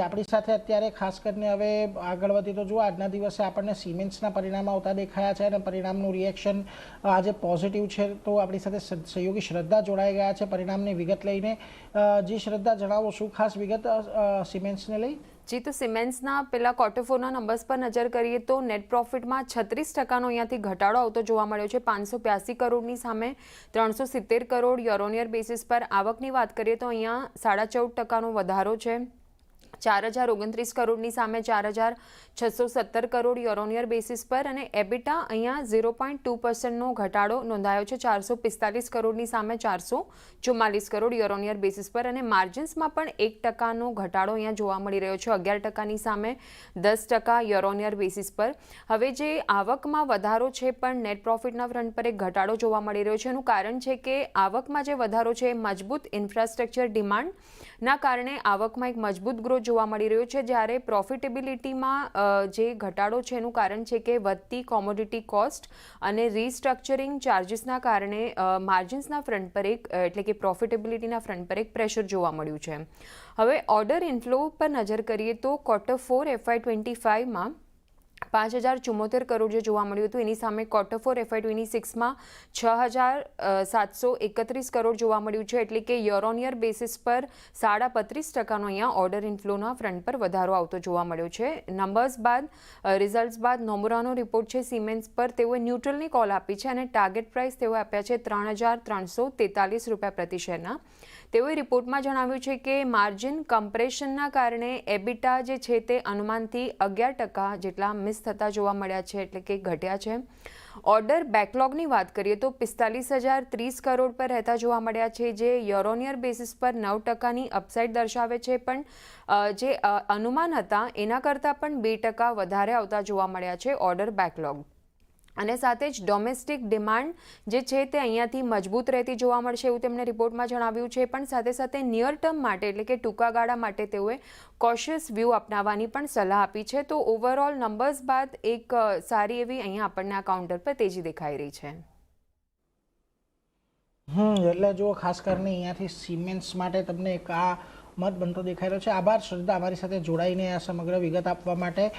આપણી સાથે અત્યારે ખાસ કરીને હવે આગળ વધી તો જુઓ આજના દિવસે આપણને સિમેન્ટ્સના પરિણામ આવતા દેખાયા છે અને પરિણામનું રિએક્શન આજે પોઝિટિવ છે। તો આપણી સાથે સહયોગી શ્રદ્ધા જોડાઈ ગયા છે પરિણામની વિગત લઈને। જી શ્રદ્ધા, જણાવો શું ખાસ વિગત સિમેન્ટ્સને લઈ? જી, તો સિમેન્ટ્સના પેલા ક્વાર્ટર ફોરના નંબર્સ પર નજર કરીએ તો નેટ પ્રોફિટમાં 36%નો અહીંયાથી ઘટાડો આવતો જોવા મળ્યો છે। 582 કરોડની સામે 370 crore year on year basis પર। આવકની વાત કરીએ તો અહીંયા 14.5%નો વધારો છે। 4029 કરોડની સામે 4617 crore year on year basis પર। અને એબિટા અહીંયા 0.2%નો ઘટાડો નોંધાયો છે। 445 કરોડની સામે 444 crore year on year basis પર। અને માર્જિન્સમાં પણ 1%નો ઘટાડો અહીંયા જોવા મળી રહ્યો છે। 11%ની સામે 10% યર ઓન યર બેસિસ પર। હવે જે આવકમાં વધારો છે પણ નેટ પ્રોફિટના ફ્રન્ટ પર એક ઘટાડો જોવા મળી રહ્યો છે। એનું કારણ છે કે આવકમાં જે વધારો છે મજબૂત ઇન્ફ્રાસ્ટ્રક્ચર ડિમાન્ડના કારણે આવકમાં એક મજબૂત ગ્રોથ જોવા મળી રહ્યો છે। જ્યારે પ્રોફિટેબિલિટીમાં જે ઘટાડો છે એનું કારણ છે કે વધતી કોમોડિટી કોસ્ટ અને રીસ્ટ્રક્ચરિંગ ચાર્જીસના કારણે માર્જિન્સના ફ્રન્ટ પર એક એટલે કે પ્રોફિટેબિલિટીના ફ્રન્ટ પર એક પ્રેશર જોવા મળ્યું છે। હવે ઓર્ડર ઇનફ્લો પર નજર કરીએ તો ક્વાર્ટર 4 FY25માં 5074 કરોડ જે જોવા મળ્યું હતું એની સામે ક્વાર્ટર 4 FY26માં 6731 કરોડ જોવા મળ્યું છે। એટલે કે યર ઓન યર બેસિસ પર 35%નો અહીંયા ઓર્ડર ઇનફ્લોના ફ્રન્ટ પર વધારો આવતો જોવા મળ્યો છે। નંબર્સ બાદ રિઝલ્ટ્સ બાદ નોમુરાનો રિપોર્ટ છે સિમેન્ટ્સ પર તેઓએ ન્યુટ્રલની કોલ આપી છે અને ટાર્ગેટ પ્રાઇસ તેઓએ આપ્યા છે 3343 રૂપિયા પ્રતિ શેરના। તેઓએ રિપોર્ટમાં જણાવ્યું છે કે માર્જિન કમ્પ્રેશનના કારણે એબિટા જે છે તે અનુમાનથી 11% જેટલા મિસ થતા જોવા મળ્યા છે, એટલે કે ઘટ્યા છે। ઓર્ડર બેકલોગની વાત કરીએ તો 45,030 કરોડ પર રહેતા જોવા મળ્યા છે, જે યર ઓન યર બેસિસ પર 9%ની અપસાઇડ દર્શાવે છે, પણ જે અનુમાન હતા એના કરતાં પણ 2% વધારે આવતા જોવા મળ્યા છે ઓર્ડર બેકલોગ। અને સાથે જ ડોમેસ્ટિક ડિમાન્ડ જે છે તે અહીંયાથી મજબૂત રહેતી જોવા મળશે એવું તેમણે રિપોર્ટમાં જણાવ્યું છે। પણ સાથે સાથે નિયર ટર્મ માટે એટલે કે ટૂંકા ગાળા માટે તેઓએ કોશિયસ વ્યૂ અપનાવવાની પણ સલાહ આપી છે। તો ઓવરઓલ નંબર્સ બાદ એક સારી એવી અહીંયા આપણને આ કાઉન્ટર પર તેજી દેખાઈ રહી છે। એટલે જો ખાસ કરીને અહીંયાથી સિમેન્ટ્સ માટે તમને એક આ મત બનતો દેખાઈ રહ્યો છે। આભાર શ્રદ્ધા, અમારી સાથે જોડાઈને આ સમગ્ર વિગત આપવા માટે।